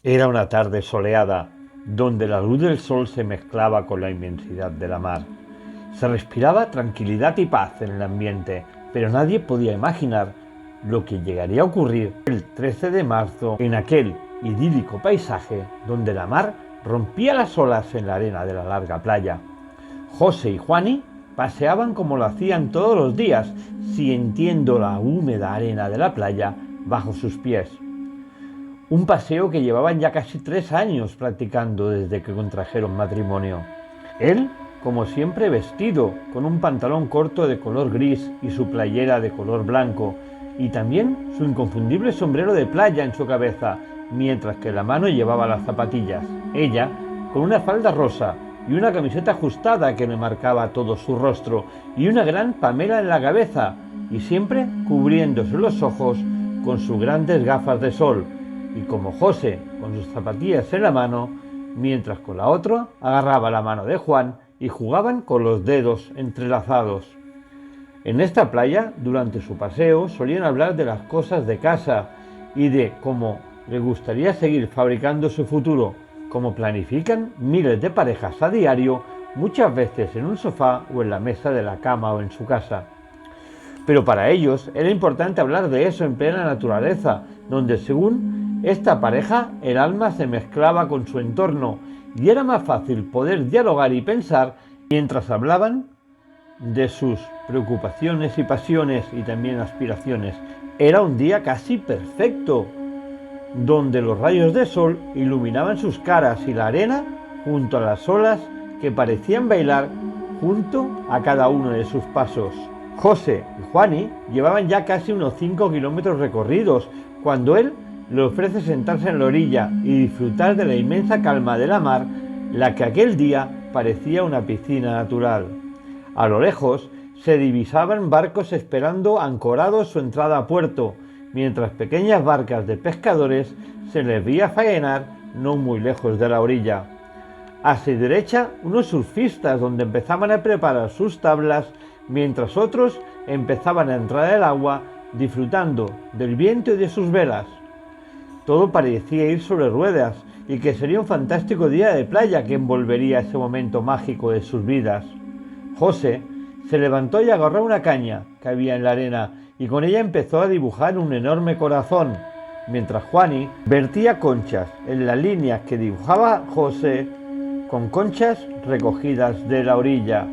Era una tarde soleada, donde la luz del sol se mezclaba con la inmensidad de la mar. Se respiraba tranquilidad y paz en el ambiente, pero nadie podía imaginar lo que llegaría a ocurrir el 13 de marzo en aquel idílico paisaje donde la mar rompía las olas en la arena de la larga playa. José y Juani paseaban como lo hacían todos los días, sintiendo la húmeda arena de la playa bajo sus pies. Un paseo que llevaban ya casi 3 años practicando desde que contrajeron matrimonio. Él, como siempre, vestido con un pantalón corto de color gris y su playera de color blanco, y también su inconfundible sombrero de playa en su cabeza, mientras que en la mano llevaba las zapatillas. Ella, con una falda rosa y una camiseta ajustada que le marcaba todo su rostro, y una gran pamela en la cabeza, y siempre cubriéndose los ojos con sus grandes gafas de sol, y como José con sus zapatillas en la mano, mientras con la otra agarraba la mano de Juan y jugaban con los dedos entrelazados. En esta playa, durante su paseo, solían hablar de las cosas de casa y de cómo le gustaría seguir fabricando su futuro, como planifican miles de parejas a diario, muchas veces en un sofá o en la mesa de la cama o en su casa. Pero para ellos era importante hablar de eso en plena naturaleza, donde según esta pareja el alma se mezclaba con su entorno y era más fácil poder dialogar y pensar mientras hablaban de sus preocupaciones y pasiones y también aspiraciones. Era un día casi perfecto, donde los rayos de sol iluminaban sus caras y la arena junto a las olas que parecían bailar junto a cada uno de sus pasos. José y Juani llevaban ya casi unos 5 kilómetros recorridos cuando él le ofrece sentarse en la orilla y disfrutar de la inmensa calma de la mar, la que aquel día parecía una piscina natural. A lo lejos se divisaban barcos esperando ancorados su entrada a puerto, mientras pequeñas barcas de pescadores se les veía faenar no muy lejos de la orilla. A su derecha, unos surfistas donde empezaban a preparar sus tablas, mientras otros empezaban a entrar al agua disfrutando del viento y de sus velas. Todo parecía ir sobre ruedas y que sería un fantástico día de playa que envolvería ese momento mágico de sus vidas. José se levantó y agarró una caña que había en la arena y con ella empezó a dibujar un enorme corazón, mientras Juani vertía conchas en las líneas que dibujaba José con conchas recogidas de la orilla.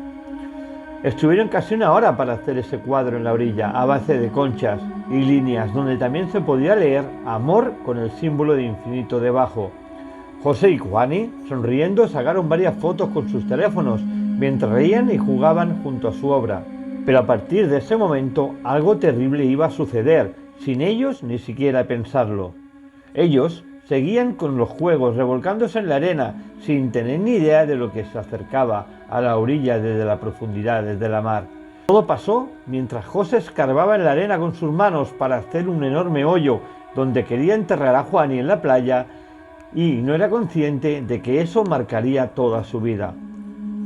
Estuvieron casi una hora para hacer ese cuadro en la orilla, a base de conchas y líneas, donde también se podía leer amor con el símbolo de infinito debajo. José y Juani, sonriendo, sacaron varias fotos con sus teléfonos, mientras reían y jugaban junto a su obra. Pero a partir de ese momento, algo terrible iba a suceder, sin ellos ni siquiera pensarlo. Ellos seguían con los juegos, revolcándose en la arena, sin tener ni idea de lo que se acercaba a la orilla desde las profundidades de la mar. Todo pasó mientras José escarbaba en la arena con sus manos para hacer un enorme hoyo donde quería enterrar a Juani en la playa y no era consciente de que eso marcaría toda su vida,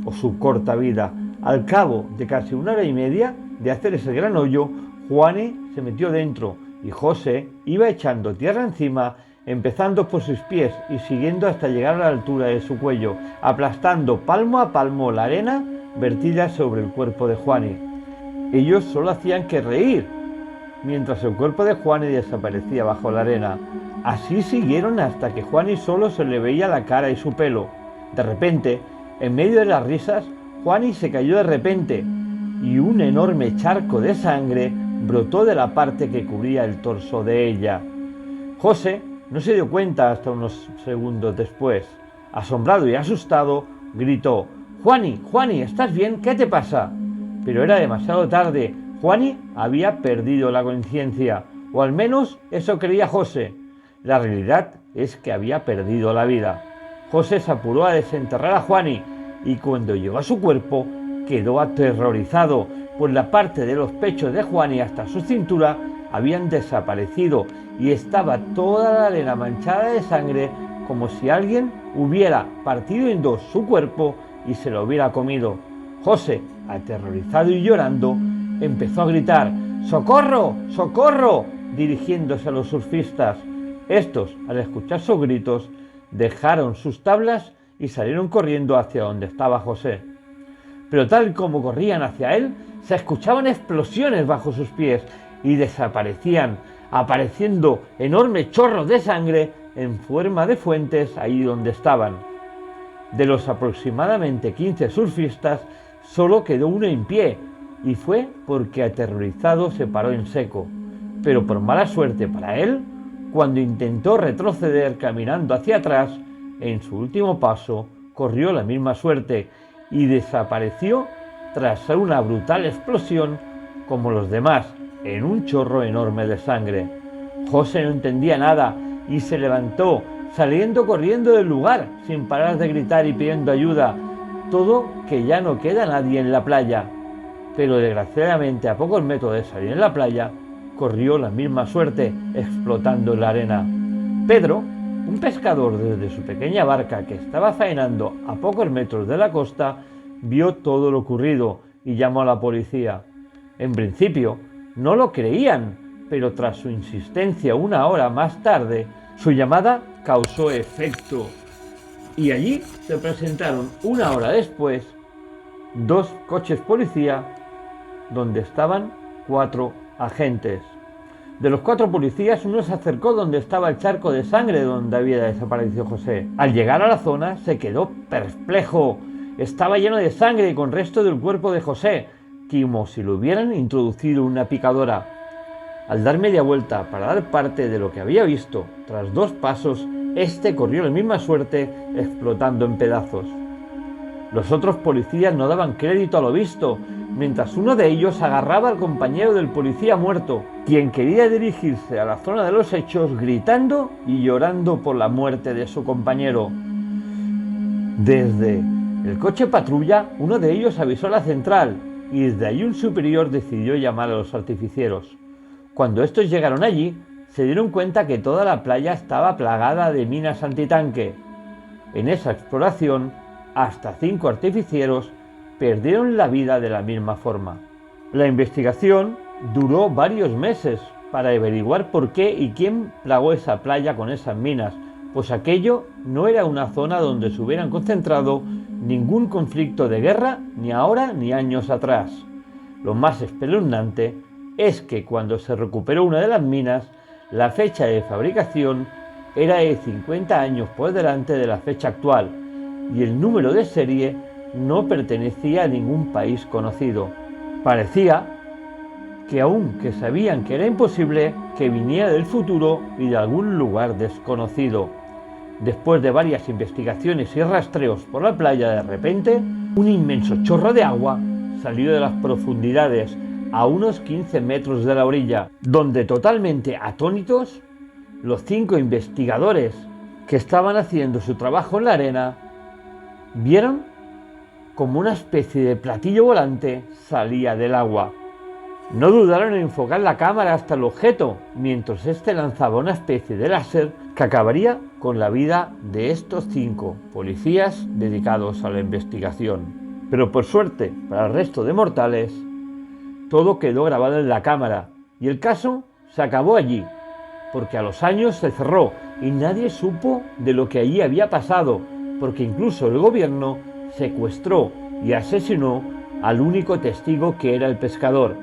o su corta vida. Al cabo de casi 1 hora y media de hacer ese gran hoyo, Juani se metió dentro y José iba echando tierra encima, empezando por sus pies y siguiendo hasta llegar a la altura de su cuello, aplastando palmo a palmo la arena vertida sobre el cuerpo de Juani. Ellos solo hacían que reír, mientras el cuerpo de Juani desaparecía bajo la arena. Así siguieron hasta que Juani solo se le veía la cara y su pelo. De repente, en medio de las risas, Juani se cayó de repente y un enorme charco de sangre brotó de la parte que cubría el torso de ella. José no se dio cuenta hasta unos segundos después. Asombrado y asustado, gritó: «Juani, Juani, ¿estás bien? ¿Qué te pasa?». Pero era demasiado tarde. Juani había perdido la conciencia, o al menos eso creía José. La realidad es que había perdido la vida. José se apuró a desenterrar a Juani y cuando llegó a su cuerpo quedó aterrorizado, pues la parte de los pechos de Juani hasta su cintura habían desaparecido y estaba toda la arena manchada de sangre, como si alguien hubiera partido en dos su cuerpo y se lo hubiera comido. José, aterrorizado y llorando, empezó a gritar: «¡Socorro! ¡Socorro!», dirigiéndose a los surfistas. Estos, al escuchar sus gritos, dejaron sus tablas y salieron corriendo hacia donde estaba José. Pero tal como corrían hacia él, se escuchaban explosiones bajo sus pies y desaparecían, apareciendo enormes chorros de sangre en forma de fuentes ahí donde estaban. De los aproximadamente 15 surfistas, solo quedó uno en pie, y fue porque aterrorizado se paró en seco. Pero por mala suerte para él, cuando intentó retroceder caminando hacia atrás, en su último paso corrió la misma suerte y desapareció tras una brutal explosión como los demás, en un chorro enorme de sangre. José no entendía nada y se levantó, saliendo corriendo del lugar, sin parar de gritar y pidiendo ayuda. Todo que ya no queda nadie en la playa. Pero desgraciadamente, a pocos metros de salir en la playa, corrió la misma suerte, explotando en la arena. Pedro, un pescador desde su pequeña barca que estaba faenando a pocos metros de la costa, vio todo lo ocurrido y llamó a la policía. En principio, no lo creían, pero tras su insistencia una hora más tarde, su llamada causó efecto. Y allí se presentaron una hora después 2 coches policía donde estaban 4 agentes. De los 4 policías, uno se acercó donde estaba el charco de sangre donde había desaparecido José. Al llegar a la zona se quedó perplejo. Estaba lleno de sangre y con restos del cuerpo de José, como si lo hubieran introducido en una picadora. Al dar media vuelta para dar parte de lo que había visto, tras 2 pasos, este corrió la misma suerte, explotando en pedazos. Los otros policías no daban crédito a lo visto, mientras uno de ellos agarraba al compañero del policía muerto, quien quería dirigirse a la zona de los hechos gritando y llorando por la muerte de su compañero. Desde el coche patrulla, uno de ellos avisó a la central y desde ahí un superior decidió llamar a los artificieros. Cuando estos llegaron allí, se dieron cuenta que toda la playa estaba plagada de minas antitanque. En esa exploración, hasta 5 artificieros perdieron la vida de la misma forma. La investigación duró varios meses para averiguar por qué y quién plagó esa playa con esas minas, pues aquello no era una zona donde se hubieran concentrado ningún conflicto de guerra ni ahora ni años atrás. Lo más espeluznante es que cuando se recuperó una de las minas, la fecha de fabricación era de 50 años por delante de la fecha actual y el número de serie no pertenecía a ningún país conocido. Parecía que aunque sabían que era imposible, que viniera del futuro y de algún lugar desconocido. Después de varias investigaciones y rastreos por la playa, de repente, un inmenso chorro de agua salió de las profundidades a unos 15 metros de la orilla, donde totalmente atónitos, los 5 investigadores que estaban haciendo su trabajo en la arena vieron como una especie de platillo volante salía del agua. No dudaron en enfocar la cámara hasta el objeto, mientras este lanzaba una especie de láser que acabaría con la vida de estos 5 policías dedicados a la investigación. Pero por suerte para el resto de mortales, todo quedó grabado en la cámara y el caso se acabó allí, porque a los años se cerró y nadie supo de lo que allí había pasado, porque incluso el gobierno secuestró y asesinó al único testigo, que era el pescador,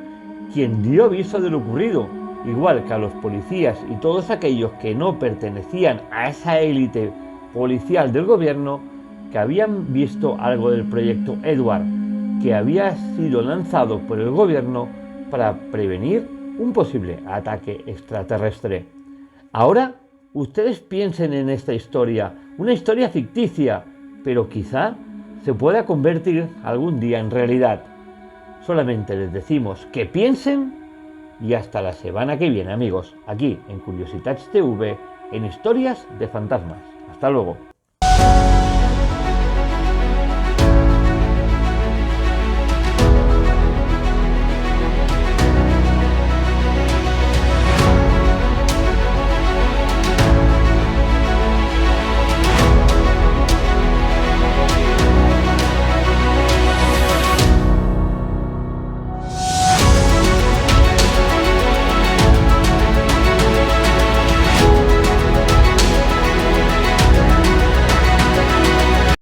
quien dio aviso de lo ocurrido, igual que a los policías y todos aquellos que no pertenecían a esa élite policial del gobierno que habían visto algo del proyecto Edward, que había sido lanzado por el gobierno para prevenir un posible ataque extraterrestre. Ahora, ustedes piensen en esta historia, una historia ficticia, pero quizá se pueda convertir algún día en realidad. Solamente les decimos que piensen y hasta la semana que viene, amigos, aquí en Curiositats TV, en Historias de Fantasmas. Hasta luego.